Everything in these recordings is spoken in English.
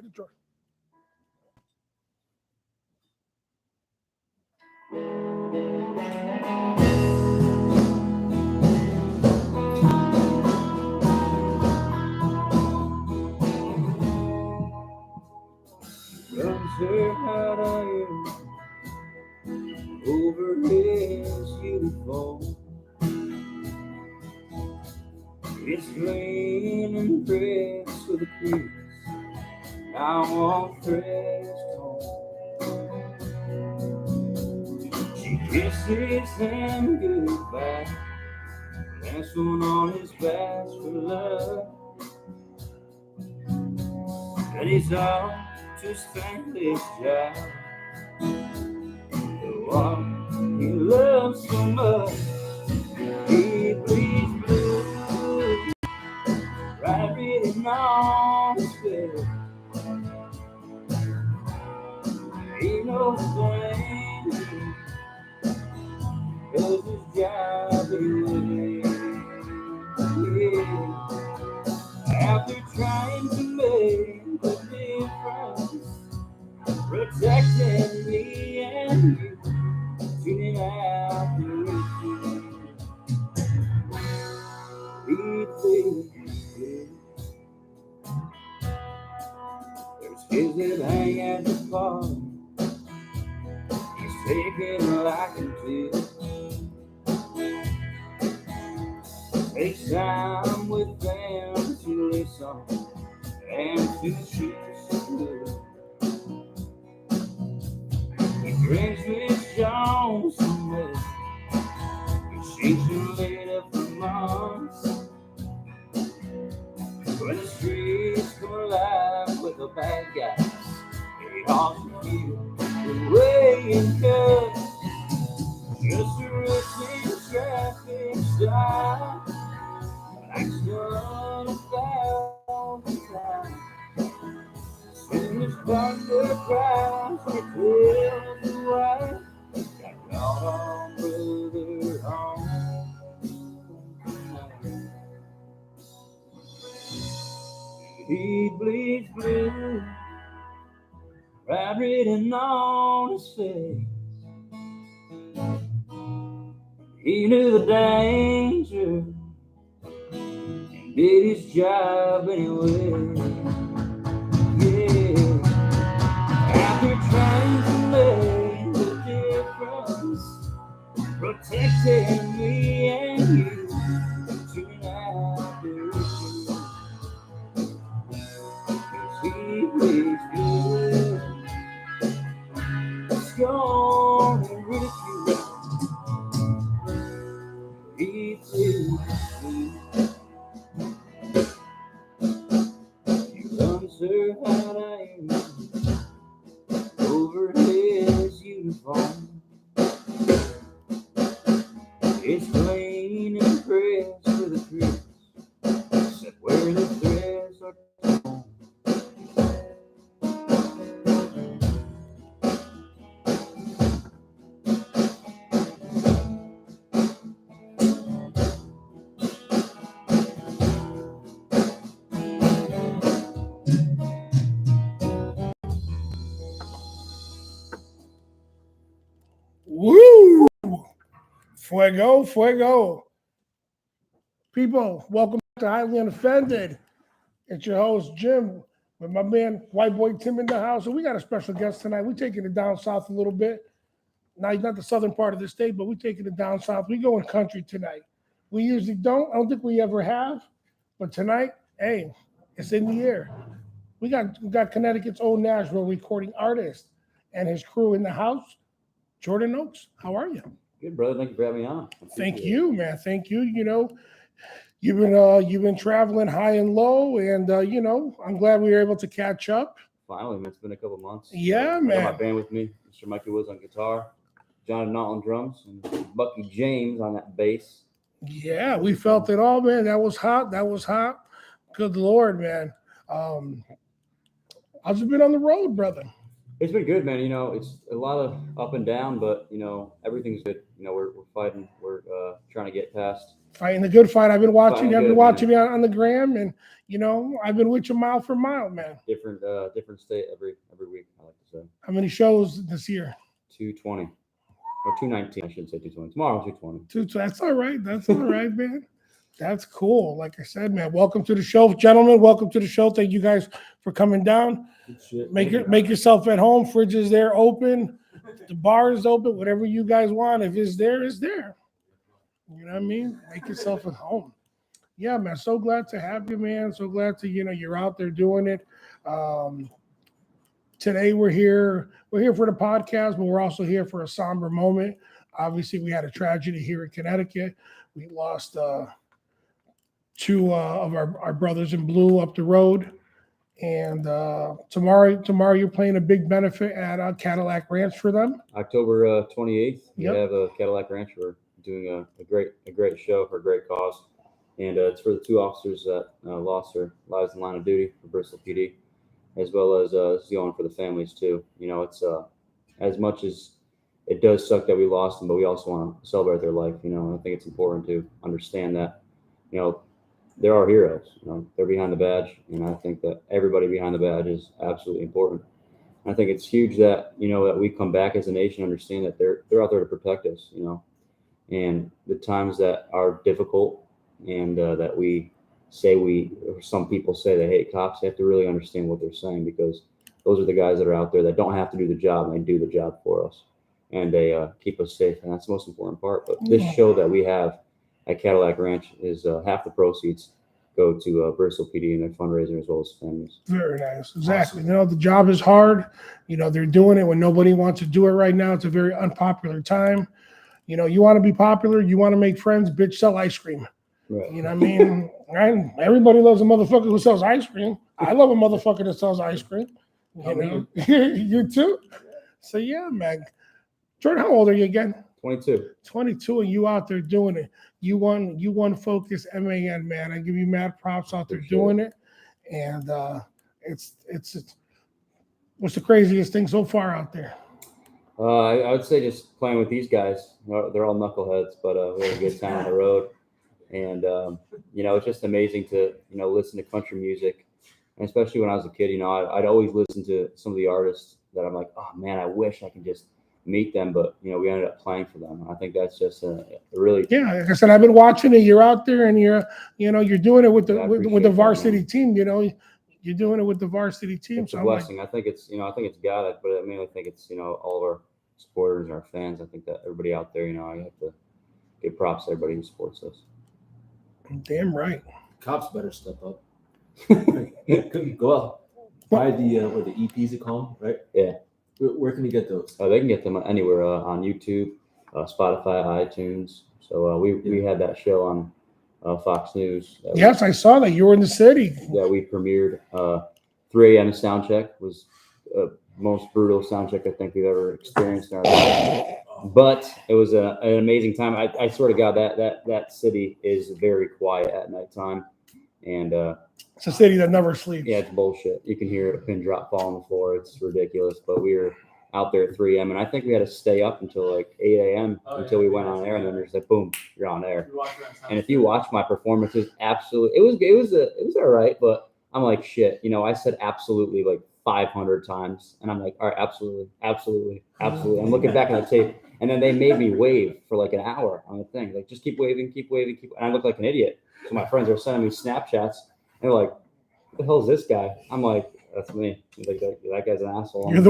Get the joy. Runs her hot iron over his uniform. It's clean and pressed with a crease. Now on pressed home. She kisses him goodbye. Last one on his back for love. And he's out to his thankless job. The one he loves so much. He bleeds blue. Right written on his face. He knows blame. Cause his job anyway. Yeah. After trying to make a difference, protecting me and you, tuning out the issue. He pleads. There's kids that hang at the park. He's taking a liking to. Takes time with them to listen and to choose to live. He brings Miss Jones some milk. She's been laid up for months. When the streets come alive with the bad guys, they all feel the way in cuts. Just a rushing traffic stop. Like done 1,000 times. Soon as thunder cries, it tells the wife, got caught on brother home tonight. He bleeds blue, right written on his face. He knew the danger. Did his job anyway. Yeah. After trying to make a difference, protecting me and you, tonight the issue. Cause he plays good, scorn and ridicule. He plays good. Her hot iron over his uniform. It's clean and pressed with a crease, except where the threads are torn. Woo! Fuego, fuego. People, welcome to Highly Unoffended. It's your host, Jim, with my man, White Boy Tim in the house. And we got a special guest tonight. We're taking it down south a little bit. Now, he's not the southern part of the state, but we're taking it down south. We going country tonight. We usually don't. I don't think we ever have. But tonight, hey, it's in the air. We got Connecticut's own Nashville recording artist and his crew in the house. Jordan Oaks, how are you? Good, brother. Thank you for having me on. Thank you, man. Thank you. You've been traveling high and low, and I'm glad we were able to catch up. Finally, man, it's been a couple months. Yeah, I man. got my band with me, Mr. Mikey Woods on guitar, John Knott on drums, and Bucky James on that bass. Yeah, we felt it all, man. That was hot. That was hot. Good Lord, man. How's it been on the road, brother? It's been good, man. It's a lot of up and down, but everything's good. We're fighting. We're trying to get past Fighting the good fight. I've been watching. Fighting I've been good, watching you on the gram, and I've been with you mile for mile, man. Different state every week. I like to say How many shows this year? 220 or 219. I shouldn't say 220. Tomorrow 220. That's all right. That's all right, man. That's cool. Like I said, man, welcome to the show, gentlemen. Welcome to the show. Thank you guys for coming down. Make yourself at home. Fridge is there, open. The bar is open. Whatever you guys want. If it's there, it's there. You know what I mean? Make yourself at home. Yeah, man. So glad to have you, man. So glad to you're out there doing it. Today we're here. We're here for the podcast, but we're also here for a somber moment. Obviously, we had a tragedy here in Connecticut. We lost two of our brothers in blue up the road. And tomorrow you're playing a big benefit at Cadillac Ranch for them. October 28th, we Yep. have a Cadillac Ranch. We're doing a great show for a great cause, and it's for the two officers that lost their lives in line of duty for Bristol PD, as well as it's going for the families too. It's as much as it does suck that we lost them, but we also want to celebrate their life. I think it's important to understand that they're our heroes. They're behind the badge, and I think that everybody behind the badge is absolutely important. I think it's huge that that we come back as a nation, understand that they're out there to protect us. And the times that are difficult, and that some people say they hate cops, they have to really understand what they're saying, because those are the guys that are out there that don't have to do the job, and they do the job for us, and they keep us safe, and that's the most important part. But this show that we have at Cadillac Ranch is half the proceeds go to Bristol PD and their fundraiser, as well as families. Very nice. Exactly. Awesome. The job is hard. They're doing it when nobody wants to do it right now. It's a very unpopular time. You want to be popular, you want to make friends, bitch, sell ice cream. Right. You know what I mean? Right? Everybody loves a motherfucker who sells ice cream. I love a motherfucker that sells ice cream. You too? So yeah, man. Jordan, how old are you again? 22. 22, and you out there doing it. You won Focus MAN, man. I give you mad props out there doing it. And it's what's the craziest thing so far out there? I would say just playing with these guys. They're all knuckleheads, but we had a good time on the road. And, it's just amazing to, listen to country music. And especially when I was a kid, I'd always listen to some of the artists that I'm like, oh, man, I wish I could just meet them. But, we ended up playing for them. I think that's just a really. Yeah, like I said, I've been watching it. You're out there and you're doing it with the varsity team, You're doing it with the varsity team. It's a blessing. I think it's God, but I mainly think it's, all of our supporters and our fans. I think that everybody out there, I have to give props to everybody who supports us. Damn right. Cops better step up. Go out. Buy the EPs they call them, right? Yeah. Where can you get those? They can get them anywhere on YouTube, Spotify, iTunes. So we had that show on Fox News. Yes, I saw that. You were in the city. That we premiered. 3 a.m. sound check was most brutal sound check I think we've ever experienced in our life. But it was an amazing time. I swear to God, that city is very quiet at nighttime. And it's a city that never sleeps. Yeah, it's bullshit. You can hear a pin drop fall on the floor. It's ridiculous. But we were out there at 3 a.m. and I think we had to stay up until like 8 a.m. until we went on air, and then there's like boom, you're on air. And if you watch my performances, absolutely, it was all right. But I'm like shit. I said absolutely like 500 times, and I'm like, all right, absolutely. I'm looking back on the tape, and then they made me wave for like an hour on the thing. Like just keep waving. And I look like an idiot. So my friends are sending me Snapchats, and they're like, "What the hell is this guy?" I'm like, "That's me." Like that guy's an asshole. You're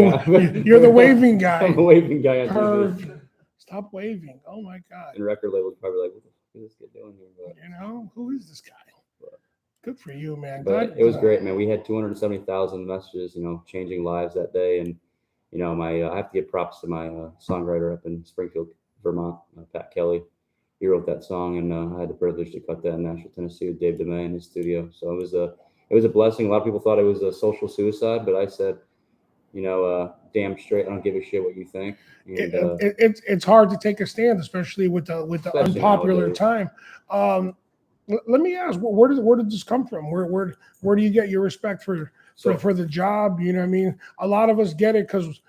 the waving guy. I'm the waving guy on TV. Stop waving! Oh my God. And record labels probably like, "What the fuck is this kid doing here?" But, who is this guy? Good for you, man. But it was great, man. We had 270,000 messages, changing lives that day, and I have to give props to my songwriter up in Springfield, Vermont, Pat Kelly. He wrote that song, and I had the privilege to cut that in Nashville, Tennessee with Dave DeMay in his studio. So it was a blessing. A lot of people thought it was a social suicide, but I said, damn straight, I don't give a shit what you think. And, it's hard to take a stand, especially with the unpopular time. Let me ask, where did this come from? Where do you get your respect for the job? You know what I mean? A lot of us get it because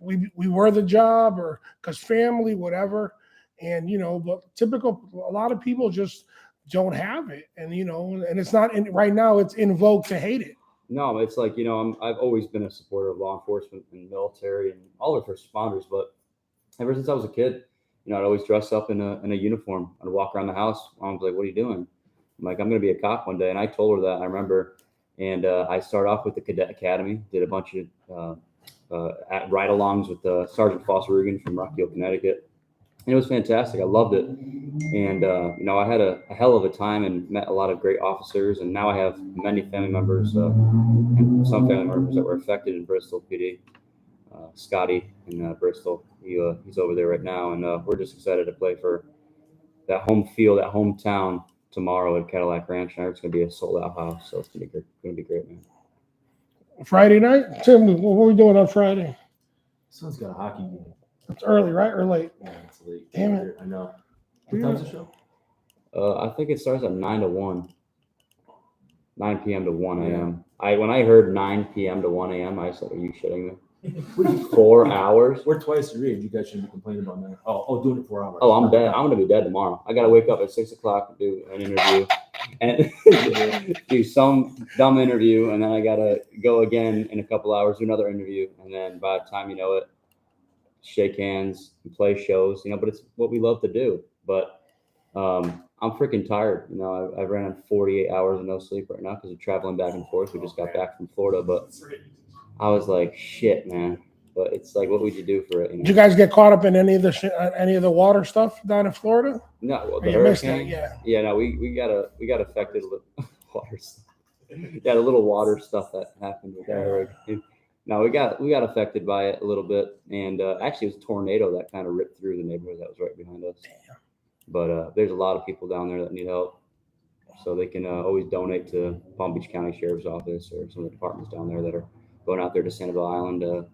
we were the job, or because family, whatever. And but typical, a lot of people just don't have it, and and it's not in right now. It's in vogue to hate it. No, it's like I've always been a supporter of law enforcement and military and all the first responders, but ever since I was a kid, I'd always dress up in a uniform. I'd walk around the house. Mom was like, "What are you doing?" I'm like, "I'm going to be a cop one day." And I told her that. I remember, and I started off with the Cadet Academy. Did a bunch of ride-alongs with Sergeant Foster Rugen from Rock Hill, Connecticut. And it was fantastic. I loved it. And, I had a hell of a time and met a lot of great officers. And now I have many family members and some family members that were affected in Bristol PD. Scotty in Bristol, he's over there right now. And we're just excited to play for that home field, that hometown tomorrow at Cadillac Ranch. And it's going to be a sold-out house. So it's going to be great, man. Friday night? Tim, what are we doing on Friday? Someone's got a hockey game. It's early, right? Or late? Yeah, it's late. Damn it. I know. What time's the show? I think it starts at 9 to 1. 9 p.m. to 1 a.m. When I heard 9 p.m. to 1 a.m., I said, "Are you shitting me? 4 hours?" We're twice your age. You guys shouldn't be complaining about that. Oh, doing it 4 hours. Oh, I'm dead. I'm gonna be dead tomorrow. I gotta wake up at 6 o'clock, do an interview, and do some dumb interview, and then I gotta go again in a couple hours, do another interview, and then by the time you know it, shake hands and play shows. But it's what we love to do. But I'm freaking tired. I ran on 48 hours of no sleep right now because of traveling back and forth. We just got back from Florida, but I was like, shit, man. But it's like, what would you do for it? Did you guys get caught up in any of the water stuff down in Florida? No, well, Or the you missed hurricane. it, yeah. Yeah, no, we got affected with water stuff. Yeah, the little water stuff that happened with that hurricane. No, we got affected by it a little bit, and actually, it was a tornado that kind of ripped through the neighborhood that was right behind us. Damn. But there's a lot of people down there that need help, so they can always donate to Palm Beach County Sheriff's Office or some of the departments down there that are going out there to Sanibel Island,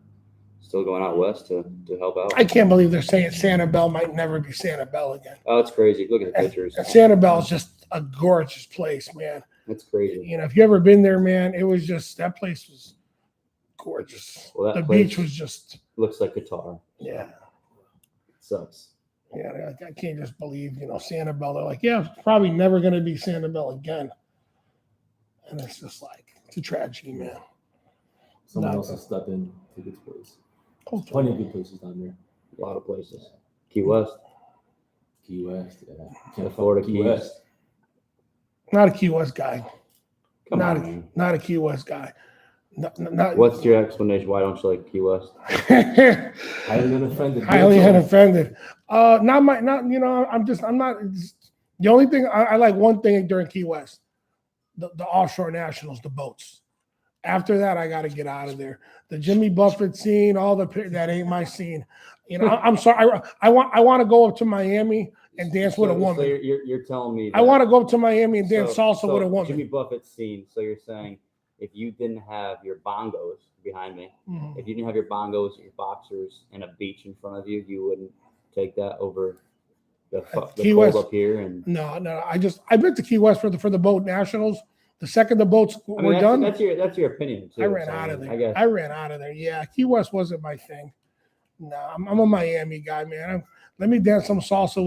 still going out west to help out. I can't believe they're saying Sanibel might never be Sanibel again. Oh, it's crazy. Look at the pictures. And Sanibel is just a gorgeous place, man. It's crazy. If you ever been there, man, it was just, that place was gorgeous. Well, that The place beach was just, looks like Qatar. yeah. It sucks. Yeah, I can't just believe, Sanibel. They're like, yeah, it's probably never going to be Sanibel again. And it's just like, it's a tragedy, man. Someone No. else will step in to this place. Hopefully. Plenty of good places down there. A lot of places. Key West. Key West, yeah. The Can't Florida fuck with Keys. Key West. Not a Key West guy. Come Not on, a, man. not a Key West guy. Not, What's your explanation? Why don't you like Key West? Highly unoffended. highly unoffended. I'm not. The only thing I like one thing during Key West, the offshore nationals, the boats. After that, I got to get out of there. The Jimmy Buffett scene, that ain't my scene. I'm sorry. I want to go up to Miami and dance with a woman. So you're telling me I want to go up to Miami and dance salsa with a woman. Jimmy Buffett scene. So you're saying if you didn't have your bongos behind me, Mhm. if you didn't have your bongos, your boxers, and a beach in front of you, you wouldn't take that over the Key cold West. up here. And No. I went to Key West for the boat nationals. The second the boats I mean, were done, that's your opinion. Too, I ran so, out of there. I guess. I ran out of there. Yeah, Key West wasn't my thing. No, I'm a Miami guy, man. Let me dance some salsa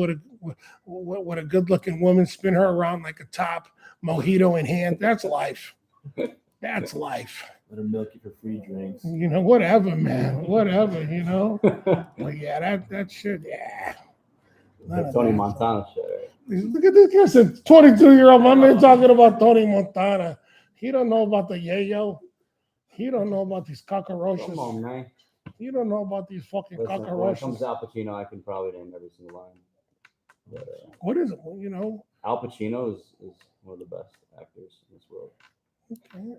with a good looking woman, spin her around like a top, mojito in hand. That's life. That's life. Let her milk you for free drinks. Whatever, man. Whatever, But yeah, that shit, yeah. None of Tony that. Montana shit. Right? Look at this kid, said 22-year-old. My man talking about Tony Montana. He don't know about the yayo. He don't know about these cockroaches. Come on, man. You don't know about these fucking Listen, when it cockroaches. comes to Al Pacino, I can probably name every single line. But, What is it? Al Pacino is one of the best actors in this world. Okay.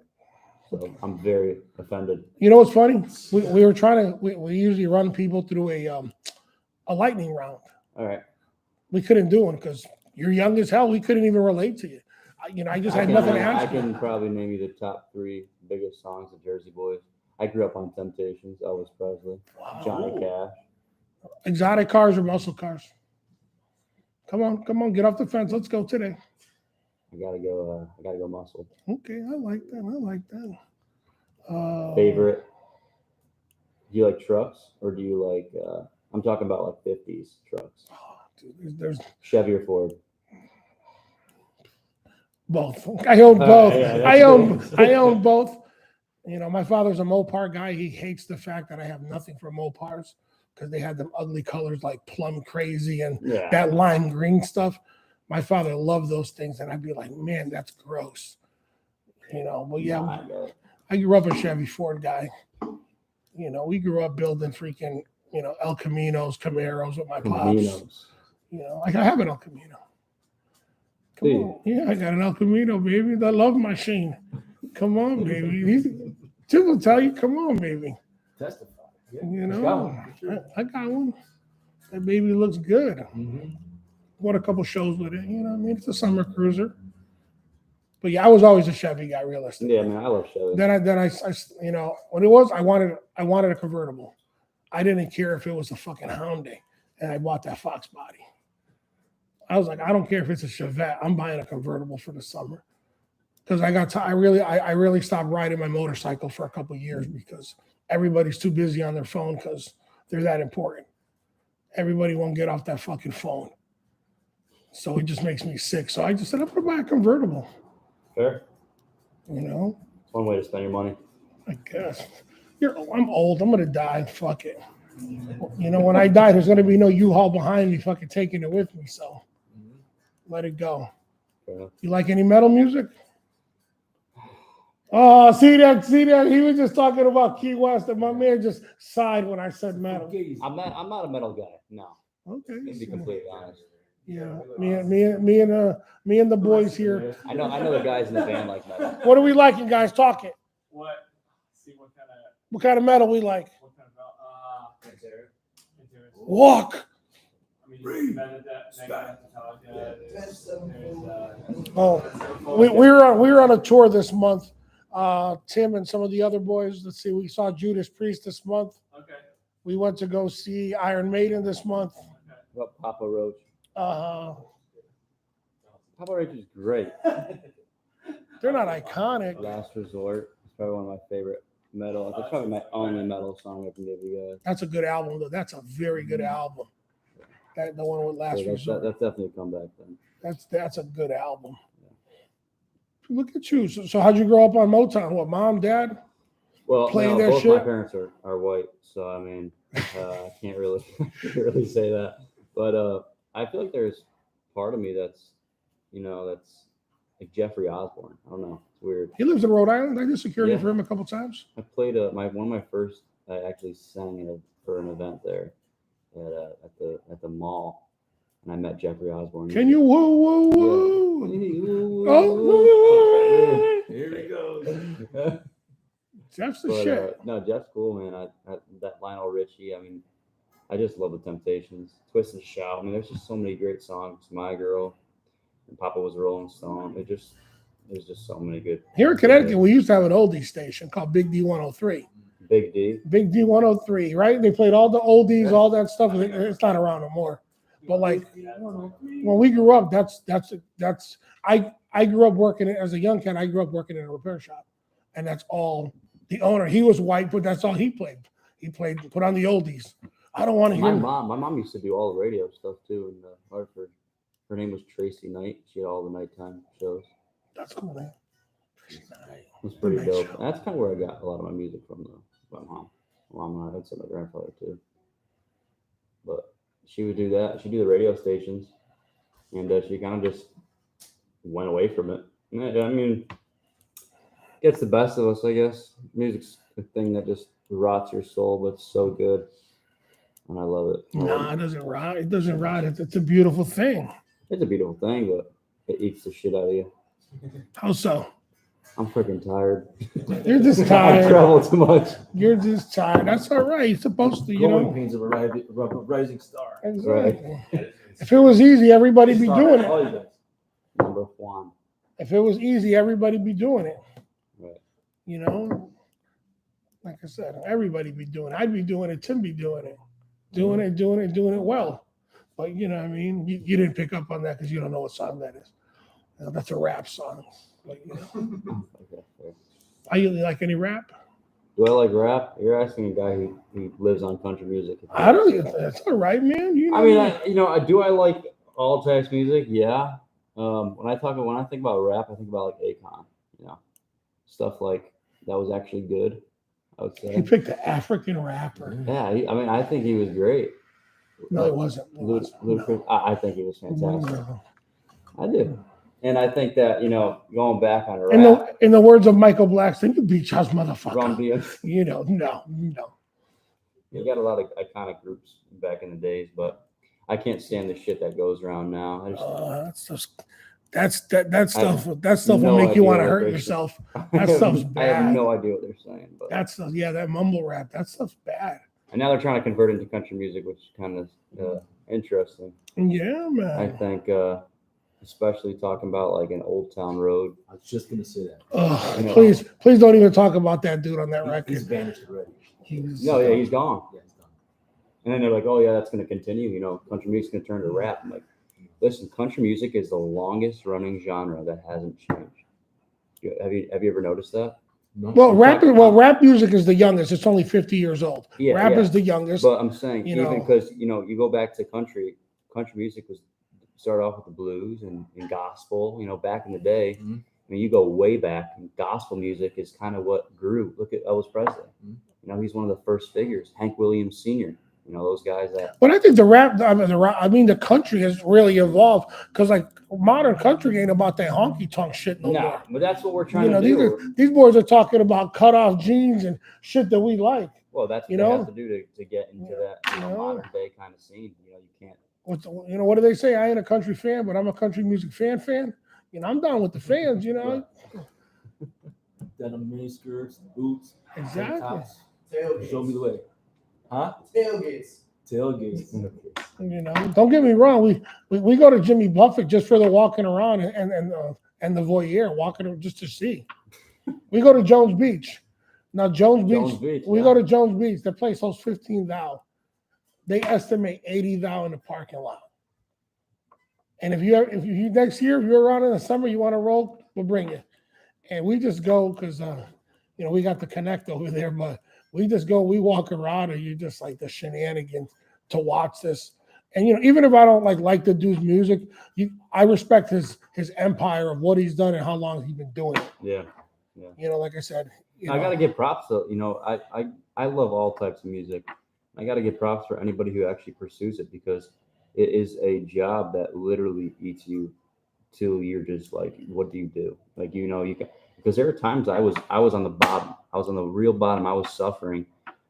So I'm very offended. You know what's funny? We were trying to. We usually run people through a lightning round. All right. We couldn't do one because you're young as hell. We couldn't even relate to you. I just had nothing to I answer. can probably name you the top 3 biggest songs of Jersey Boys. I grew up on Temptations, Elvis Presley, Johnny Cash. Exotic cars or muscle cars? Come on, get off the fence. Let's go today. I gotta go muscle. Okay, I like that. Favorite? Do you like trucks or do you like? I'm talking about like 50s trucks. There's Chevy or Ford? both. I own both. yeah, that's I own good. I own both. You know, my father's a Mopar guy. He hates the fact that I have nothing for Mopars because they had them ugly colors like plum crazy and Yeah. that lime green stuff. My father loved those things, and I'd be like, man, that's gross. You know, but yeah, Nah, I know. I grew up a Chevy Ford guy. You know, we grew up building freaking, you know, El Caminos, Camaros with my pops. Caminos. You know, like I have an El Camino. Come Do you? on. Yeah, I got an El Camino, baby. The love machine. Come on, baby. Tim will tell you, come on, baby. Testify. Yeah. You Got know, one. I got one. That baby looks good. Mhm. Won a couple shows with it. You know what I mean? It's a summer cruiser. But yeah, I was always a Chevy guy, realistically. Yeah, man, I love Chevy. Then I, you know, what it was, I wanted a convertible. I didn't care if it was a fucking Hyundai, and I bought that Fox body. I was like, I don't care if it's a Chevette. I'm buying a convertible for the summer because I really stopped riding my motorcycle for a couple of years because everybody's too busy on their phone because they're that important. Everybody won't get off that fucking phone, so it just makes me sick. So I just said I'm gonna buy a convertible. Fair. You know. It's one way to spend your money. I guess. I'm old. I'm gonna die. Fuck it. You know, when I die, there's gonna be no U-Haul behind me fucking taking it with me. So let it go. Fair enough. You like any metal music? Oh, see that? He was just talking about Key West, and my man just sighed when I said metal. I'm not a metal guy. No, Okay. to be completely honest. Yeah. Me and the boys here. I know the guys in the band like metal. What are we liking, guys? Talk it. What? See What kind of metal we like? what kind of Pantera. Walk. I mean, Megadeth, Metallica. Oh, we were on a tour this month. Tim and some of the other boys. Let's see, we saw Judas Priest this month. Okay. We went to go see Iron Maiden this month. What about Papa Roach? Papa Papa Roach is great. They're not iconic. Last Resort. It's probably one of my favorite metal. That's probably my only metal song I can give you guys. That's a good album, though. That's a very good album. That the one with Last So Resort. that's definitely a comeback then. That's a good album. Look at you. So how'd you grow up on Motown? What, mom, dad? Well, Playing no, that both shit? my parents are white, so I mean, I can't really say that. But I feel like there's part of me that's like Jeffrey Osborne. I don't know. It's weird. He lives in Rhode Island. I did security Yeah. for him a couple times. I played one of my first. I actually sang for an event there at the mall, and I met Jeffrey Osborne. Can you woo woo woo? Oh, Here he goes. Jeff's the But, shit. no, Jeff's cool, man. That Lionel Richie. I mean, I just love the Temptations, Twist and Shout. I mean, there's just so many great songs. My Girl, and Papa Was a Rolling Stone. There's just so many good. Here in Connecticut, we used to have an oldies station called Big D 103. Big D. Big D 103, right? They played all the oldies, all that stuff. It's not around no more. But like when we grew up, I grew up working as a young kid. I grew up working in a repair shop, and that's all. The owner, he was white, but that's all he played. He put on the oldies. I don't want to My hear. mom used to do all the radio stuff too in Hartford. Her name was Tracy Knight. She had all the nighttime shows. That's cool, man. It was pretty Night dope. show. That's kind of where I got a lot of my music from, though. My mom, I'd say my grandfather too. But she would do that. She'd do the radio stations, and she kind of just went away from it. I mean, gets the best of us, I guess. Music's a thing that just rots your soul, but it's so good, and I love it. Nah, it doesn't rot. It doesn't rot. It's a beautiful thing. It's a beautiful thing, but it eats the shit out of you. How so? I'm freaking tired. You're just I tired. travel too much. You're just tired. That's all right. You're supposed to, you Growing know. pains of a rising star. Exactly. If it was easy, everybody'd be doing it. All you guys. Number one. If it was easy, everybody'd be doing it. Right. You know, like I said, everybody be doing it. I'd be doing it. Tim be doing it. Doing it well. But you know what I mean? You didn't pick up on that because you don't know what song that is. You know, that's a rap song. Like, you know. Okay, fair. Are you like any rap? Do I like rap? You're asking a guy who lives on country music. I don't even. That's all right, man. You know, I mean, do I like all types of music? Yeah. When I think about rap, I think about like Akon. You know, stuff like that was actually good. I would he say. picked an African rapper. Yeah. I think he was great. No, it wasn't. It wasn't. Ludacris, I think he was fantastic. No. I do. And I think that, going back on rap, In the words of Michael Blackson, you beach house Run motherfucker. DMC, You know, no. you got a lot of iconic groups back in the days, but I can't stand the shit that goes around now. I just, That stuff will no make you idea want to what hurt they're yourself. That stuff's I have bad. no idea what they're saying, but That mumble rap. That stuff's bad. and now they're trying to convert into country music, which is kind of interesting. Yeah, I man. think, especially talking about like an Old Town Road. I was just gonna say that. Ugh, know. please don't even talk about that dude on that He's record. vanished already. No, yeah, he's gone. Yeah, he's gone. And then they're like, oh, yeah, that's going to continue. Country music's going to turn to rap. I'm like, listen, country music is the longest running genre that hasn't changed. Have you ever noticed that? No. Well, rap music is the youngest. It's only 50 years old. Yeah, Rap yeah. is the youngest. But I'm saying, You even know. because, you go back to country music was started off with the blues and gospel, back in the day. Mhm. I mean, you go way back, and gospel music is kind of what grew. Look at Elvis Presley. Mhm. He's one of the first figures. Hank Williams Sr., those guys that. But I think the country has really evolved because like modern country ain't about that honky tonk shit no No, more. but that's what we're trying to These do. these boys are talking about cut off jeans and shit that we like. Well, that's what You they know? have to do to get into that You know? modern day kind of scene. You can't. What do they say? I ain't a country fan, but I'm a country music fan. I'm down with the fans. Denim miniskirts, boots, tank Exactly. tops. Tailgates. Show me the way. Huh? Tailgates. Tailgates. Don't get me wrong. We go to Jimmy Buffett just for the walking around and the voyeur, walking just to see. We go to Jones Beach. Now Jones Beach. We go to Jones Beach. The place holds 15,000. They estimate 80,000 in the parking lot. And if you next year, if you're around in the summer, you want to roll, we'll bring you. And we just go because we got the connect over there, but we just go, we walk around, and you just like the shenanigans to watch this. And even if I don't like the dude's music, I respect his empire of what he's done and how long he's been doing it. Yeah. Like I said, I got to give props though. I love all types of music. I got to give props for anybody who actually pursues it, because it is a job that literally eats you till you're just like, what do you do? Like, you can, because there are times I was on the bottom. I was on the real bottom. I was suffering,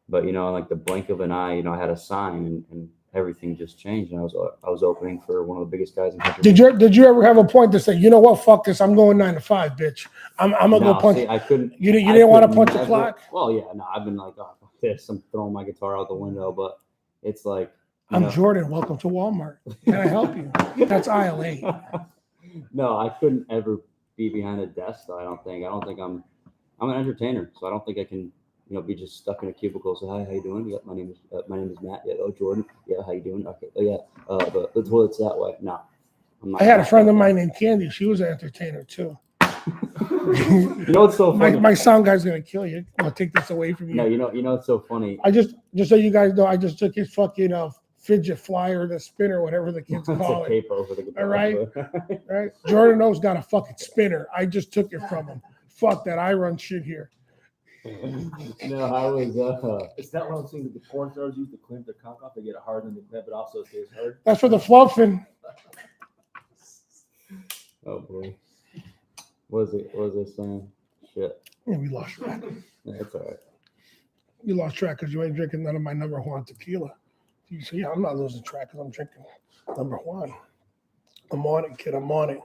but like the blink of an eye, I had a sign and everything just changed. And I was opening for one of the biggest guys in country. Did you ever have a point to say, you know what, fuck this, I'm going 9 to 5, bitch. I'm gonna go punch. See, I couldn't. You didn't want to could punch the never- clock. Well, yeah, no, I've been like, oh, fuck this. I'm throwing my guitar out the window, but it's like, I'm Jordan. Welcome to Walmart. Can I help you? That's aisle 8. No, I couldn't ever be behind a desk though. I don't think I'm an entertainer, so I don't think I can, be just stuck in a cubicle. So, hi, how you doing? Yeah, my name is Matt. Yeah, oh, Jordan. Yeah, how you doing? Okay. Oh, yeah. The toilet's that way. No, I'm not. I had a friend of mine named Candy. She was an entertainer too. You know what's so funny? My sound guy's gonna kill you. I'll take this away from you. No, you know what's so funny? I just so you guys know, I just took his fucking fidget flyer, the spinner, whatever the kids It's call a it. capo for the guitar. All right. Right? Jordan O's got a fucking spinner. I just took it from him. Fuck that. I run shit here. No, I was. It's not one of those things that the porn stars use to clean their cock off. They get it hard and they clamp it off so it stays hard. That's for the fluffing. Oh boy. What was it saying? Shit. Yeah, we lost track. That's all right. You lost track because you ain't drinking none of my number one tequila. You say, yeah, I'm not losing track because I'm drinking number one. I'm on it, kid. I'm on it.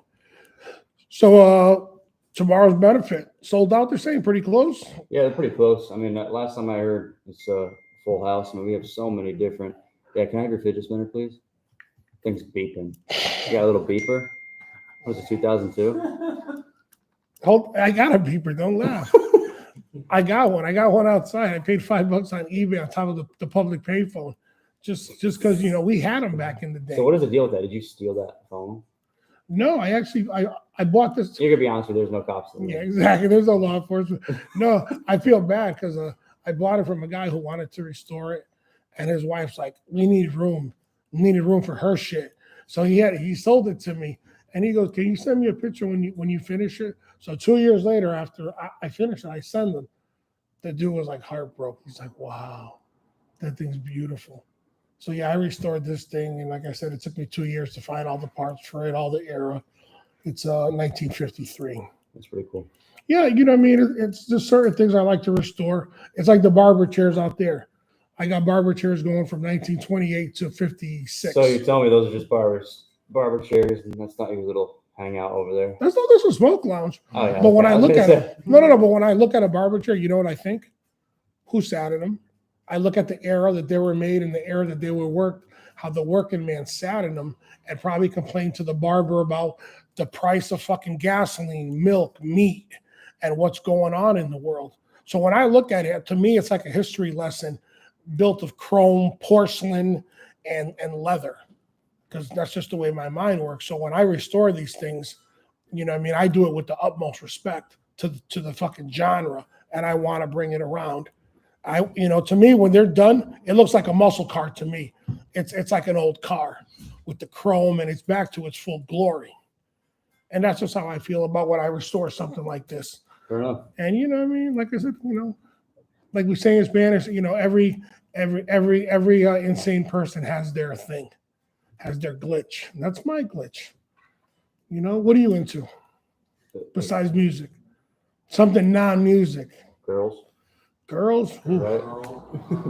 So tomorrow's benefit sold out. They're saying pretty close. Yeah, they're pretty close. I mean, last time I heard, it's full house. I mean, we have so many different. Yeah, can I have your fidget spinner, please? Thing's beeping. You got a little beeper? Was it 2002? I got a beeper. Don't laugh. I got one. I got one outside. I paid $5 on eBay on top of the public payphone, just because we had them back in the day. So what is the deal with that? Did you steal that phone? No, I bought this. You're gonna be honest with me, there's no cops. Yeah, exactly. There's no law enforcement. No, I feel bad because I bought it from a guy who wanted to restore it, and his wife's like, "We need room. We needed room for her shit." So he sold it to me, and he goes, "Can you send me a picture when you finish it?" So 2 years later, after I finished it, I send them. The dude was like heartbroken. He's like, "Wow, that thing's beautiful." So yeah, I restored this thing, and like I said, it took me 2 years to find all the parts for it, all the era. It's 1953. That's pretty cool. Yeah, you know what I mean? It's just certain things I like to restore. It's like the barber chairs out there. I got barber chairs going from 1928 to 56. So you tell me those are just barber chairs, and that's not your little hangout over there. That's not just a smoke lounge. Oh yeah. But when I was look gonna at say- it, no. But when I look at a barber chair, you know what I think? Who sat in them? I look at the era that they were made and the era that they were worked, how the working man sat in them and probably complained to the barber about the price of fucking gasoline, milk, meat, and what's going on in the world. So when I look at it, to me, it's like a history lesson built of chrome, porcelain, and leather, because that's just the way my mind works. So when I restore these things, you know what I mean, I do it with the utmost respect to the fucking genre, and I want to bring it around. To me, when they're done, it looks like a muscle car to me. It's like an old car with the chrome, and it's back to its full glory. And that's just how I feel about when I restore something like this. Fair enough. And you know what I mean? Like I said, like we say in Spanish, every insane person has their thing, has their glitch. And that's my glitch. What are you into besides music? Something non-music. Girls. Girls? Ooh. Right.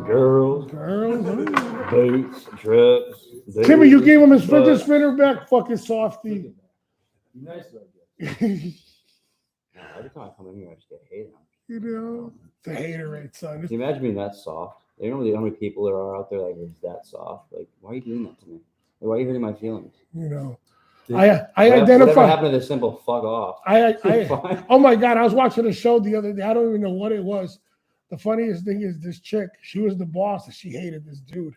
Girls. Girls. Ooh. Boots. Trips. Timmy, you gave him his fidget spinner back? Fucking softy. Nice, I guess. Every time I come in here, I just get hated on. It's a haterade, son. Can you imagine being that soft? You know how many people there are out there like it's that soft? Like, why are you doing that to me? Like, why are you hurting my feelings? I Whatever identify. happened to this simple fuck off? I oh my God, I was watching a show the other day. I don't even know what it was. The funniest thing is this chick, she was the boss and she hated this dude.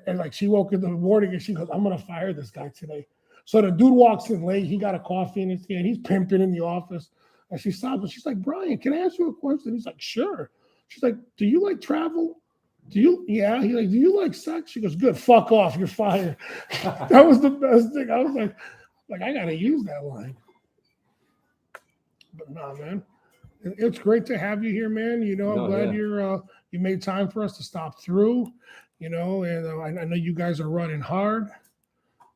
And like she woke in the morning and she goes, "I'm gonna fire this guy today." So the dude walks in late, he got a coffee in his hand, he's pimping in the office. And she stops and she's like, "Brian, can I ask you a question?" He's like, "Sure." She's like, "Do you like travel?" Yeah. He's like, "Do you like sex?" She goes, "Good, fuck off, you're fired." That was the best thing. I was like, I gotta use that line. But nah, man. It's great to have you here, man. I'm glad you made time for us to stop through. And I know you guys are running hard.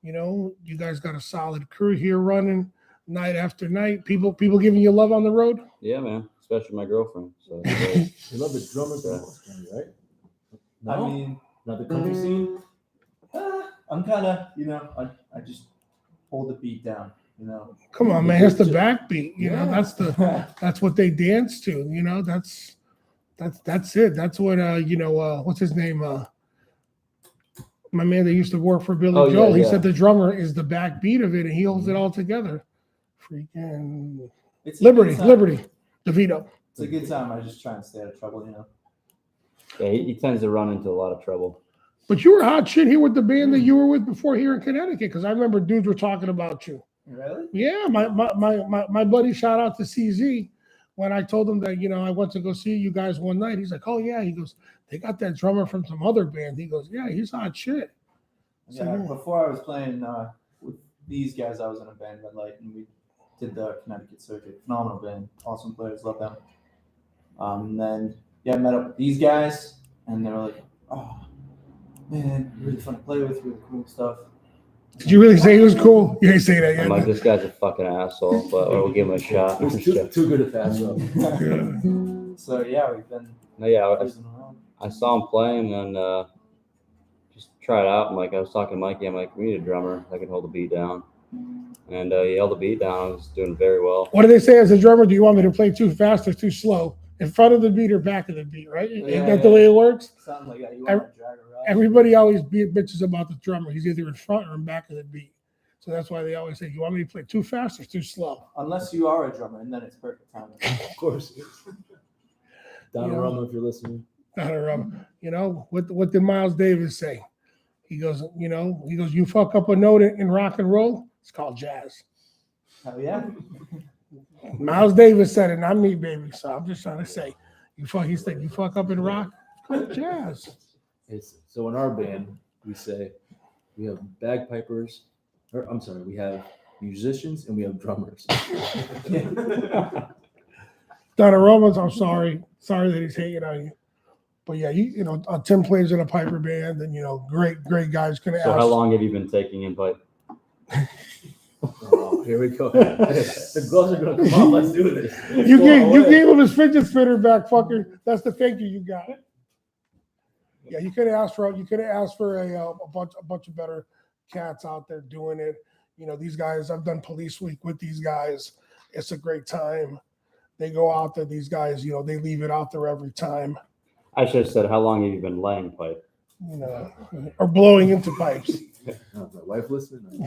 You guys got a solid crew here running night after night. People giving you love on the road. Yeah, man. Especially my girlfriend. So You love the drummers the most, right? No? I mean, Not the country scene? I'm kind of, I just hold the beat down, Come on, man. It's the backbeat. Yeah. That's what they dance to. That's it. That's what what's his name? My man that used to work for Billy Oh, Joel. yeah, He yeah. said the drummer is the backbeat of it, and he holds it all together. Freaking It's a Liberty, good time. Liberty, DeVito. It's a good time. I just try and stay out of trouble, yeah, he tends to run into a lot of trouble. But you were hot shit here with the band that you were with before here in Connecticut, because I remember dudes were talking about you. Really? Yeah, my buddy, shout out to CZ. When I told him that, I went to go see you guys one night, he's like, "Oh yeah," he goes, "They got that drummer from some other band." He goes, "Yeah, he's hot shit." So, Yeah. Before I was playing with these guys, I was in a band, Red Light, and we did the Connecticut circuit. Phenomenal band, awesome players, love them. And then I met up with these guys, and they were like, "Oh man, really fun to play with, really cool stuff." Did you really say he was cool? You didn't say that I'm yet. like, this guy's a fucking asshole, but we'll give him a shot. It was too good a fast up. So yeah, we've been No, yeah, cruising around. I saw him playing and just try it out. And like I was talking to Mikey, I'm like, we need a drummer that can hold the beat down. And he held the beat down. I was doing very well. What do they say as a drummer? Do you want me to play too fast or too slow? In front of the beat or back of the beat, right? Isn't that the way it works? Something like that. You want to drag around? Everybody always bitches about the drummer. He's either in front or in back of the beat. So that's why they always say, "You want me to play too fast or too slow?" Unless you are a drummer, and then it's perfect timing. Of course. Don Yeah. Rama, if you're listening. Not a rubber. What did Miles Davis say? He goes, you fuck up a note in rock and roll, it's called jazz. Hell yeah. Miles Davis said it, not me, baby. So I'm just trying to say, You fuck. He said you fuck up in rock. Jazz. It's so in our band we say we have bagpipers, or I'm sorry, we have musicians and we have drummers. Donna Romans, I'm sorry that he's hating on you. But yeah, Tim plays in a Piper band, and great guys. Gonna So ask. how long have you been taking invite? Oh, here we go. The gloves are gonna come off. Let's do this. You gave him his fidget spinner back, fucker. That's the thank you got. Yeah, you could have asked for a bunch of better cats out there doing it. These guys. I've done Police Week with these guys. It's a great time. They go out there. These guys, they leave it out there every time. I should have said, how long have you been laying pipe? Or blowing into pipes. Oh, my wife listening.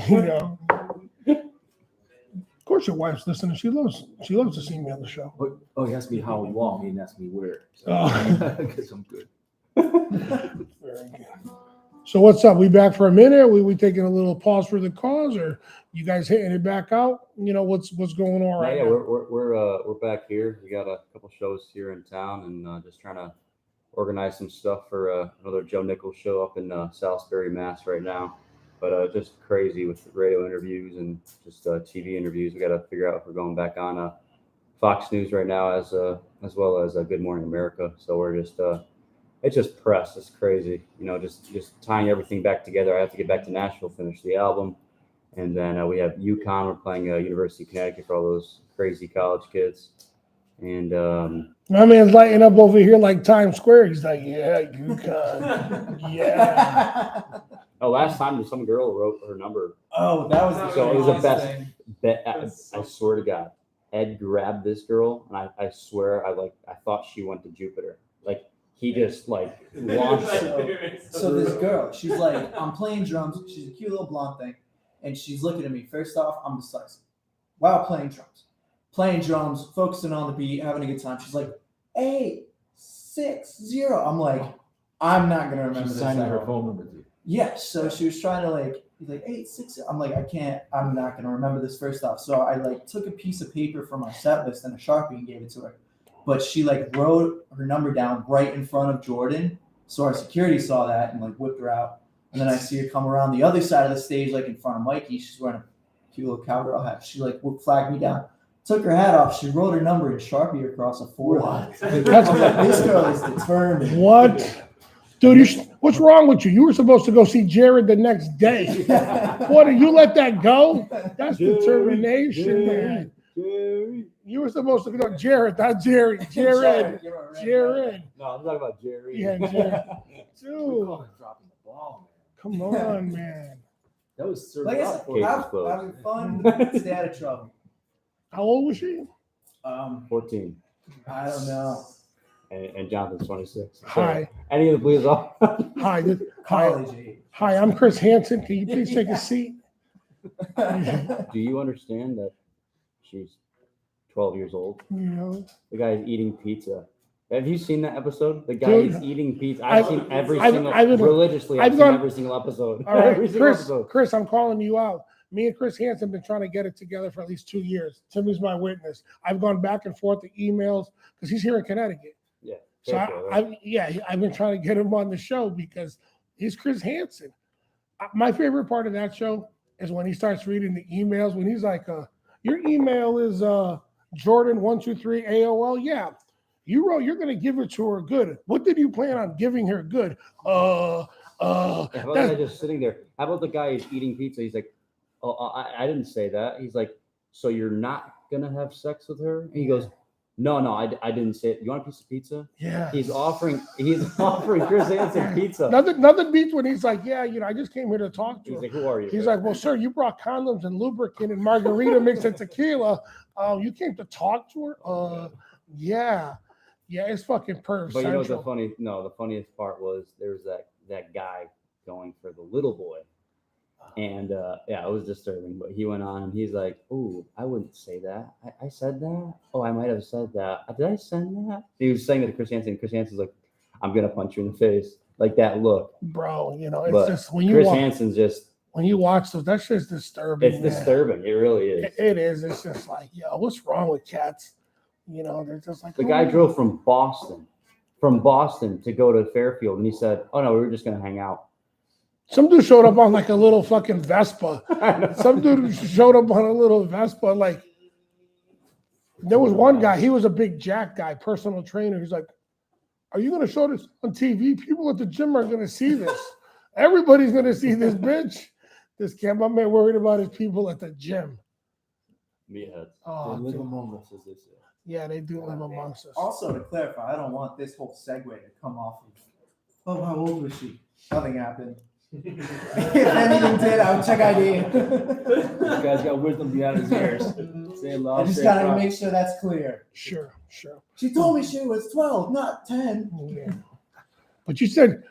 Of course, your wife's listening. She loves to see me on the show. Oh, he asked me how long. He didn't ask me where. Oh. Because I'm good. Very good. So what's up? We back for a minute? We taking a little pause for the cause, or you guys hitting it back out? What's going on right Yeah, now? we're back here. We got a couple shows here in town, and just trying to organize some stuff for another Joe Nichols show up in Salisbury, Mass. right now. But just crazy with radio interviews and just TV interviews. We got to figure out if we're going back on Fox News right now, as well as Good Morning America. So we're just it's just press. It's crazy, just tying everything back together. I have to get back to Nashville, finish the album, and then we have UConn. We're playing University of Connecticut for all those crazy college kids. And My man's lighting up over here like Times Square. He's like, yeah, UConn. Yeah. oh, last time some girl wrote her number. Oh, that was the So it was the craziest best. thing. I swear to God, Ed grabbed this girl, and I swear I thought she went to Jupiter. Like he just launched her. So this girl, she's like, I'm playing drums. She's a cute little blonde thing, and she's looking at me. First off, I'm dyslexic while playing drums, focusing on the beat, having a good time. She's like, 860. I'm like, I'm not gonna remember She's this. signing at her all. phone number too. Yes. So she was trying to he's like 860. I'm like, I'm not gonna remember this first off. So I took a piece of paper from my set list and a Sharpie and gave it to her. But she wrote her number down right in front of Jordan. So our security saw that and whipped her out. And then I see her come around the other side of the stage, in front of Mikey. She's wearing a cute little cowgirl hat. She flagged me down. Took her hat off. She wrote her number and Sharpie across her forehead. That's This girl is determined. what? Dude, what's wrong with you? You were supposed to go see Jared the next day. What? You let that go? That's determination, man. Jerry. You were supposed to go Jared, not Jerry. Jared. Jared. No, I'm talking about Jerry. Yeah, Jared. We Dude, call him dropping the ball, come on, man. That was served Like I up. said, having fun, stay out of trouble. How old was she? 14, I don't know. and Jonathan's 26. So Hi. any of the police off? Hi. Hi. College age. Hi, I'm Chris Hansen. Can you please take a seat? Do you understand that she's 12 years old? The guy's eating pizza. Have you seen that episode? The guy Dude, is eating pizza. I've seen every I've- single I've- religiously. I've I've gone- seen every single episode. All right, Every single Chris, episode. Chris, I'm calling you out. Me and Chris Hansen been trying to get it together for at least 2 years. Timmy's my witness. I've gone back and forth the emails because he's here in Connecticut. Yeah. So careful, right? I've been trying to get him on the show because he's Chris Hansen. My favorite part of that show is when he starts reading the emails. When he's like, "Your email is Jordan123 AOL." Yeah, you wrote you're going to give it to her good. What did you plan on giving her good? How about the guy that's- just sitting there? How about the guy who's eating pizza? He's like, "Oh, I didn't say that." He's like, "So you're not gonna have sex with her?" And he goes, "No, I didn't say it. You want a piece of pizza?" Yeah. He's offering Chris Hansen pizza. Nothing beats when he's like, "Yeah, I just came here to talk to He's her." like, "Who are you?" He's like, "Well, sir, you brought condoms and lubricant and margarita mix and tequila. You came to talk to her?" Yeah, it's fucking perv But you know central. the funniest part was there was that guy going for the little boy. And yeah, it was disturbing. But he went on and he's like, "Oh, I wouldn't say that. I said that. Oh, I might have said that. Did I send that?" He was saying that to Chris Hansen. Chris Hansen's like, "I'm gonna punch you in the face." Like that look. Bro, it's But just when you Chris watch, Hansen's just when you watch those, that's just disturbing. it's man. disturbing. It really is. It is. It's just like, yo, what's wrong with cats? You know, they're just like The oh, guy yeah. drove from Boston to go to Fairfield, and he said, "Oh no, we were just gonna hang out." Some dude showed up on like a little fucking Vespa. Some dude showed up on a little Vespa. Like there was one guy, he was a big jack guy, personal trainer. He's like, "Are you gonna show this on TV? People at the gym are gonna see this. Everybody's gonna see this bitch." This kid, my man, worried about his people at the gym. Meatheads. Oh, They live dude. among us, as they say. Yeah, they do live amongst us. Also, to clarify, I don't want this whole segue to come off of, oh, how old was she? Nothing happened. If anything did, I would check ID. This guy's got wisdom beyond his years. Say I love, just say gotta proud. make sure that's clear. Sure. She told me she was 12, not 10. Yeah. But you said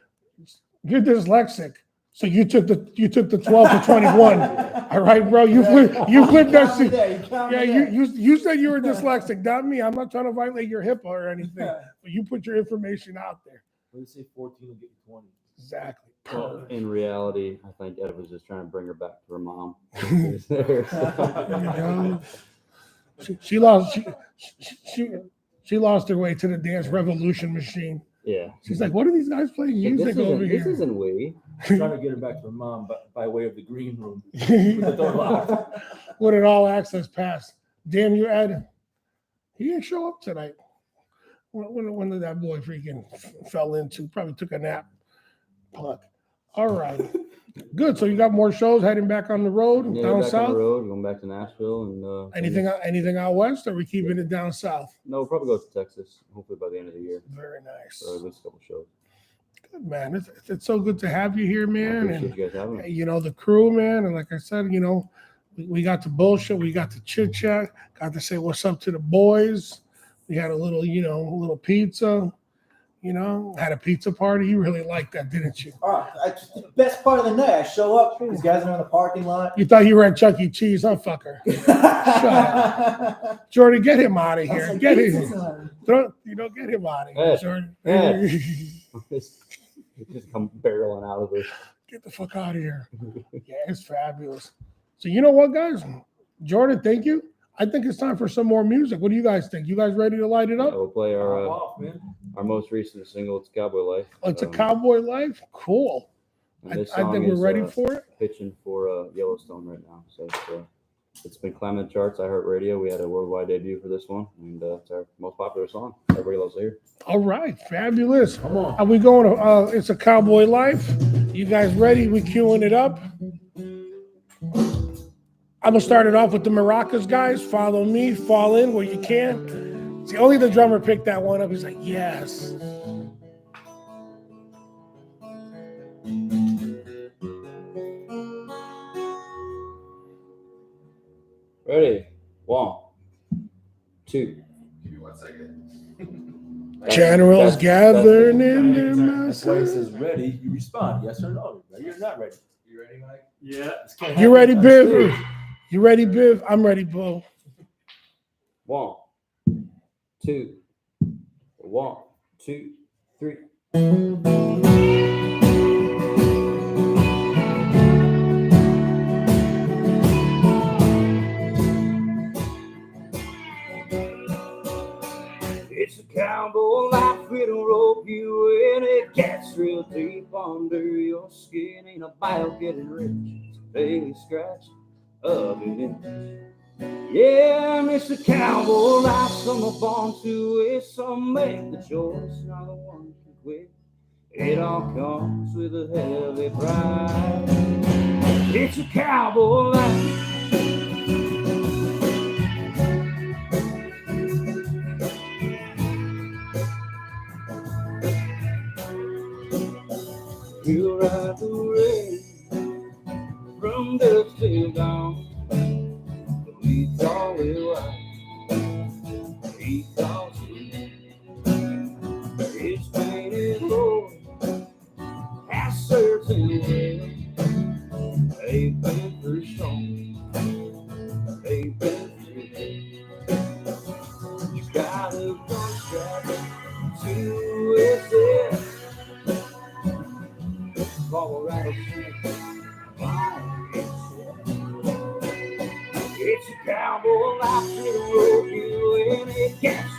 you're dyslexic, so you took the 12 to 21. All right, bro. You flipped that count me shit. there, you count me Yeah, there. you said you were dyslexic, not me. I'm not trying to violate your HIPAA or anything, but you put your information out there. What do you say? 14 will get you 20. Exactly. Well, in reality, I think Ed was just trying to bring her back to her mom. You know? She lost she lost her way to the Dance Revolution machine. Yeah. She's like, what are these guys playing Hey, music over this here? isn't we. Trying to get her back to her mom by way of the green room. With the door locked. With an all access pass. Damn you, Ed. He didn't show up tonight. When did that boy freaking fell into? Probably took a nap. Pluck. All right. Good. So you got more shows heading back on the road, Yeah, down back on south? the road, going back to Nashville, and Anything out west? Or are we keeping it down south? No, we'll probably go to Texas. Hopefully by the end of the year, Very nice. or at least a couple shows. Good, man. It's so good to have you here, I man. appreciate And you guys having me. you know, the crew, man. And like I said, you know, we got to bullshit, we got to chit chat, got to say what's up to the boys. We had a little, you know, a little pizza, you know, had a pizza party. You really liked that, didn't you? The best part of the night, I show up, these guys are in the parking lot. You thought you were at Chuck E. Cheese, huh, fucker? Jordan, get him out of here. Get him. Get him out of here, Ed, Jordan. Ed. Just come barreling out of this. Get the fuck out of here. Yeah, it's fabulous. So you know what, guys? Jordan, thank you. I think it's time for some more music. What do you guys think? You guys ready to light it Yeah, up? we'll play Pop off, man. our most recent single. It's Cowboy Life. Oh, it's a cowboy life? Cool. And I this think song we're is, ready for it. pitching for Yellowstone right now. So it's been climbing the charts. iHeartRadio. We had a worldwide debut for this one, and it's our most popular song. Everybody loves to hear. All right, fabulous. Come on. Are we going to, it's a cowboy life. You guys ready? We queuing it up. I'm going to start it off with the maracas, guys. Follow me, fall in where you can. See, only the drummer picked that one up. He's like, yes. Ready? 1, 2. Give me 1 second. Generals gathering in their That's why he masses. says ready. You respond yes or no. Ready or not ready. You ready, Mike? Yeah. This can't You happen ready, on Biv? stage. You ready, Biv? I'm ready, Bo. 1, 2. 1, 2, 3. It's a cowboy life, it'll rope you in. It gets real deep under your skin. Ain't about getting rich, it's a daily scratch of an inch. Yeah, and it's a cowboy life, some are born to it, some make the choice, not the one can quit. It all comes with a heavy price. It's a cowboy life. We'll ride the rain from dusk till dawn. We call it white. He calls it. It's painted road. Has served him well. They've been through storms. They've been through hell. You gotta contract to itself. Colorado it's a cowboy life, it'll roll you in. It gets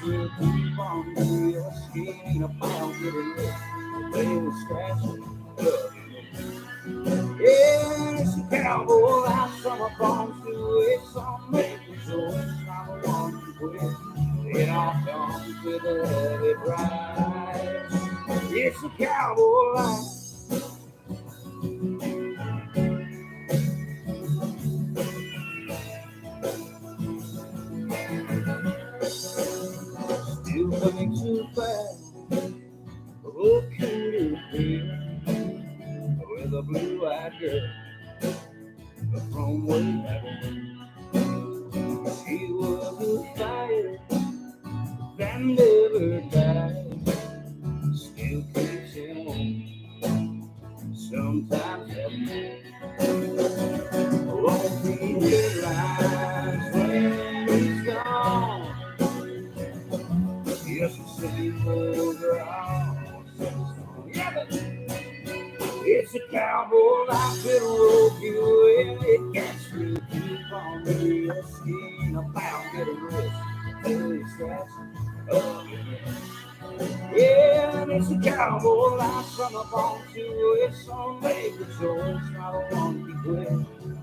your skin about getting rich. They were scratching up. Yeah, it's a cowboy life, summer bombs to it. Some make the choice, I'm the one to quit. It all comes with a heavy price. It's a cowboy life. Still coming too fast. Oh, could it be with a blue-eyed girl from way back when? She was a fire that never died. Still keeps him on. Sometimes at night. Won't be headlines when he's gone. Yes, the same old girl. Yeah, but it's a cowboy life that'll rope you in. It gets me deep under your skin about getting rich. Till you scratch up your head. Yeah, and it's a cowboy life from a bone to it. Some make the choice, not a one to quit.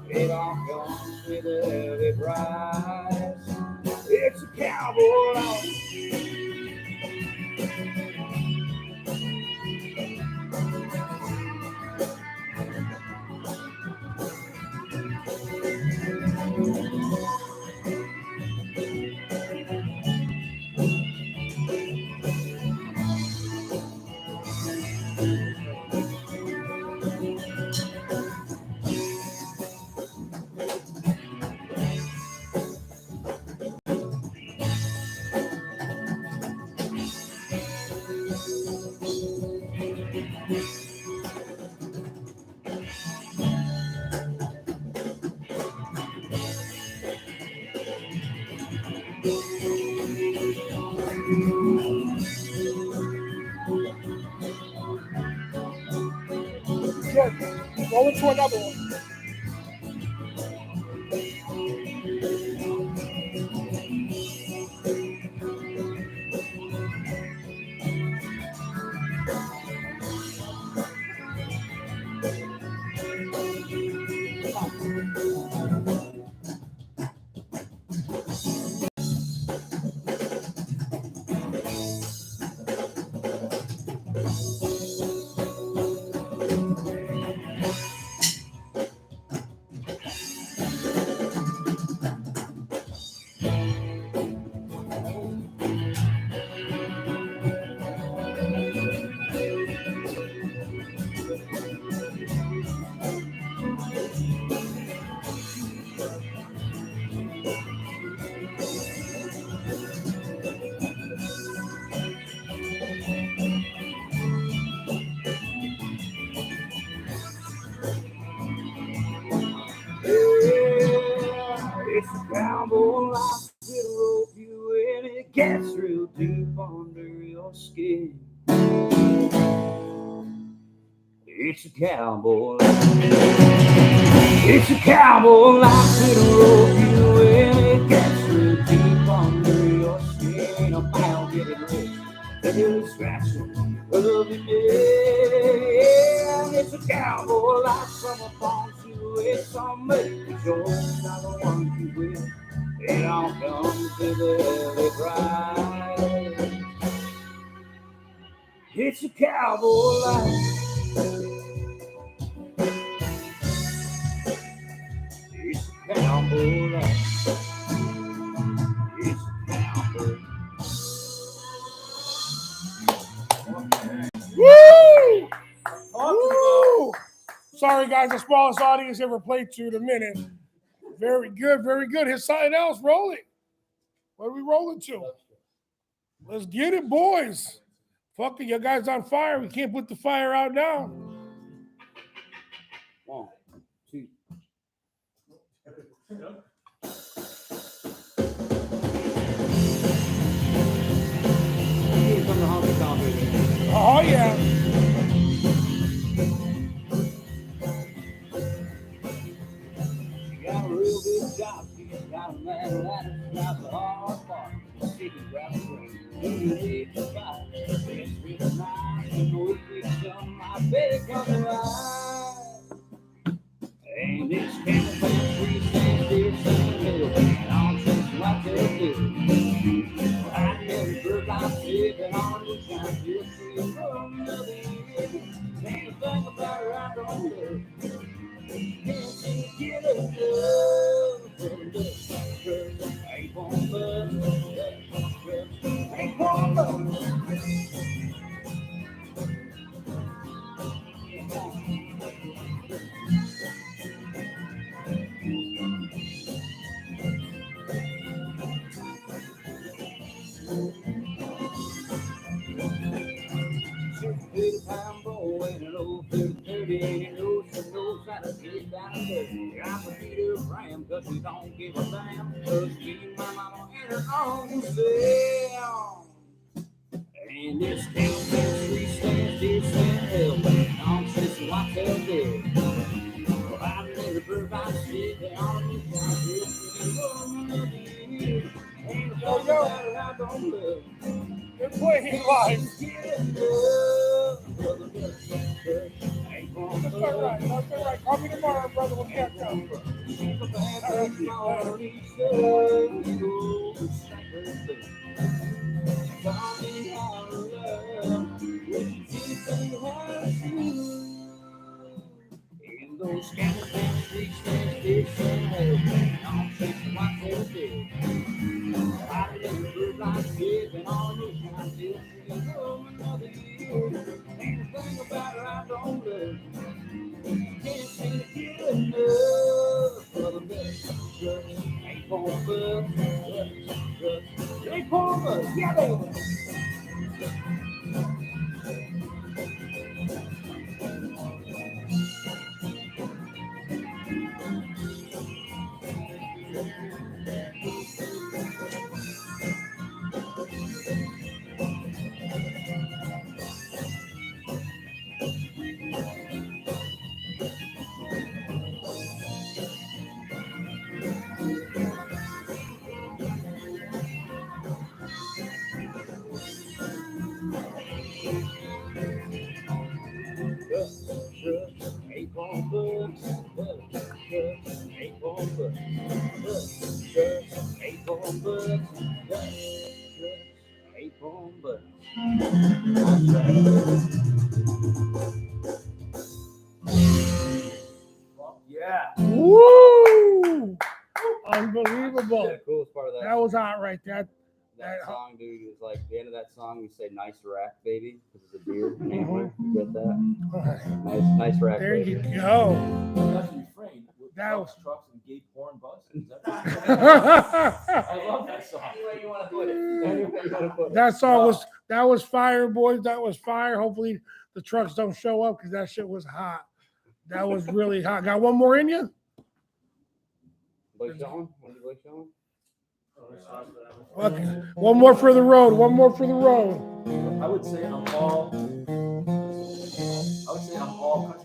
It all comes with a heavy price. It's a cowboy life. Good. Roll into another one. It's a cowboy life that'll rope you in. It gets real deep under your skin. It's a cowboy life. It's a cowboy life that'll rope you in. It gets real deep under your skin. About getting rich, till scratching of your head. It's a cowboy life from a farm to it. Some make the choice, not the one to win. It all comes with a heavy price. It's a cowboy life. It's a cowboy life. It's a cowboy. Woo! Woo! Sorry, guys, the smallest audience ever played to in a minute. Very good, very good. Hit something else. Roll it. What are we rolling to? Let's get it, boys. Fuck it, you guys on fire. We can't put the fire out now. 1, 2. Here comes the honky tonk again. Oh, yeah. She got a real good job. She's got a man that is not the hard part. She can grab a drink. She got Cause we don't give a damn. Cause me and my mama and her own self. And this campus we stand this and hell. On since I tell dead. Well, I never provide shit on this house. And the fuck that I don't love. They're playing live. That's all right. That's all right. Call me tomorrow, brother. We'll catch up. In those scandal streets, fish and hell, I'm chasing my tail dead. I didn't look like this, and all this I still see another year. Ain't a thing about her I don't love. Can't seem to get enough of the best. Ain't for a bus, ain't for a bus, yeah, baby. Yeah. Woo! Unbelievable. The coolest part of that, That was hot right there. that song, dude, is like the end of that song. We say "nice rack, baby," because it's a deer antler. You get that? Nice rack, There baby. you go. That's the refrain. With That trucks, was- trucks and gay porn buses. Is that I love that song. Any way you want to put it. Any way you want to put it. That song was fire, boys. That was fire. Hopefully the trucks don't show up because that shit was hot. That was really hot. Got one more in you? Blake Sean? When did Blake Sean? Okay. One more for the road. One more for the road. I would say I'm all country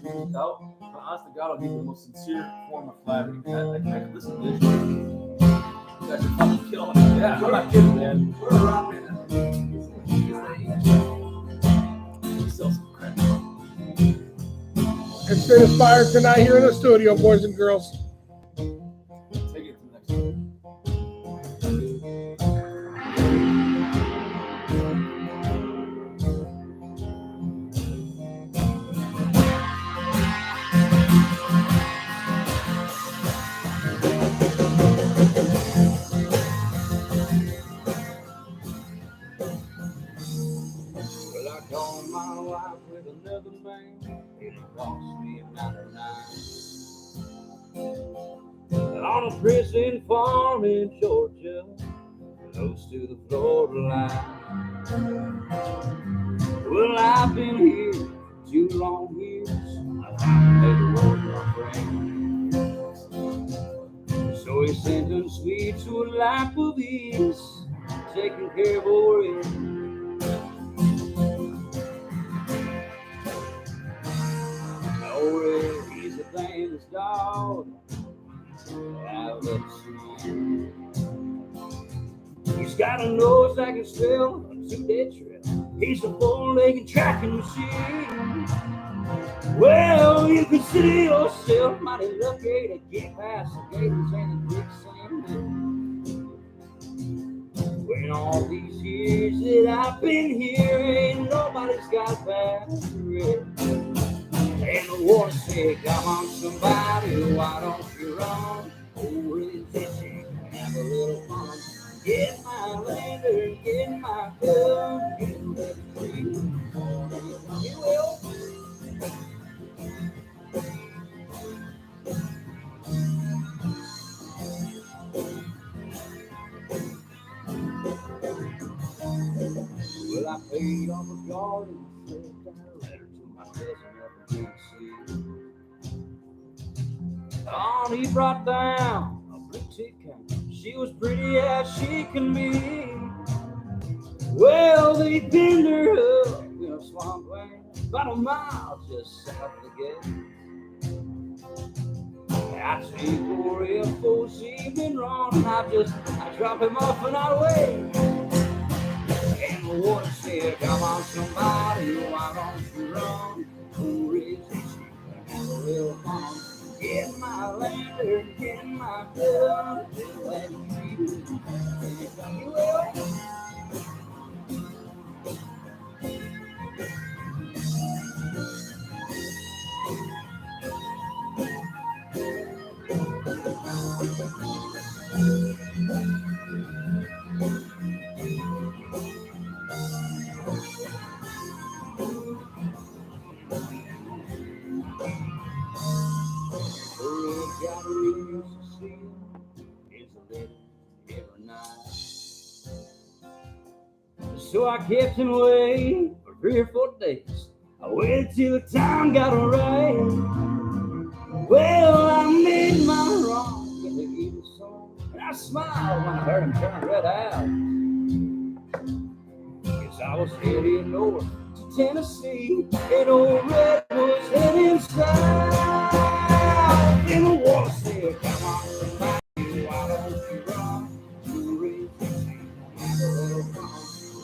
music out. But honest to God, I'll give you the most sincere form of flattery. I can listen to this. You guys are fucking killing me. Yeah, I'm not kidding, man. We sell some crap. It's been inspired tonight here in the studio, boys and girls. Take it to the next one. Well, I called my wife with another man. It cost me $99. On a prison farm in Georgia, close to the Florida line. Well, I've been here 2 long years. I finally made a word, my friend. So he sentenced me to a life of ease, taking care of Orion. Oh, he's a famous dog out of the sea. He's got a nose that can smell a 2-day trail. He's a 4-legged tracking machine. Well, you consider yourself mighty lucky to get past the gators and the quicksand. When all these years that I've been here, ain't nobody's got back to it. And the water said, come on, somebody, why don't you run? Over this ditch, have a little fun. Get my lantern, get my gun, get ready for you. You will. Well, I paid off a garden, sent down a letter to my cousin up in Tennessee. Oh, he brought down a blue tick cane. She was pretty as she can be. Well, they pinned her up in a swampland about a mile just south of the gate. I take poor F.O.C. been wrong, and I drop him off and I wait. And the water said, come on, somebody, why don't you run? Who is this? Have a little fun. Get my lantern, get my gun, let me you will. So I kept him away for 3 or 4 days. I waited till the time got right. Well, I made my wrong in the evil song, and I smiled when I heard him turn red out. Cause I was headed north to Tennessee, and old Red was heading south. And the water said, come on, somebody, why don't you run? To Tennessee, have a little fun.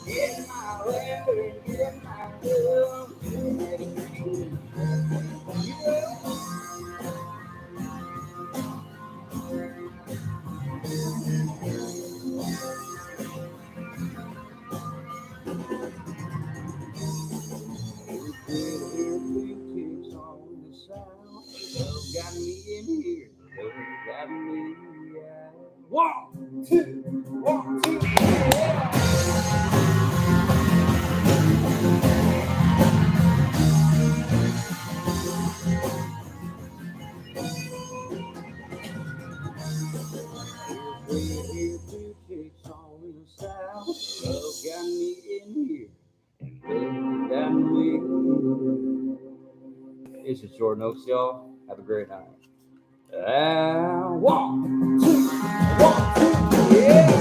Get my lantern, get my gun, let it be. Love got me in here, love got me out. 1, 2, 1, 2, yeah. Love got me in here, love got me. It's just Jordan Oaks, y'all. Have a great night. 1, 2, 1, 2, yeah.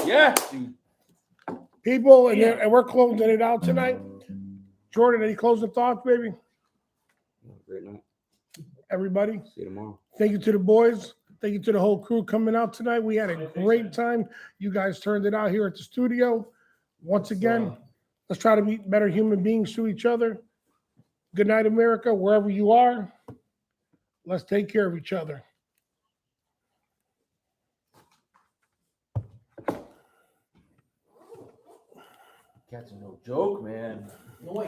Yeah, dude. People, and we're closing it out tonight. Jordan, any closing thoughts, baby? Have a great night. Everybody, See you tomorrow. thank you to the boys. Thank you to the whole crew coming out tonight. We had a great time. You guys turned it out here at the studio. Once again, let's try to be better human beings to each other. Good night, America, wherever you are. Let's take care of each other. Cats are no joke, man. Woo!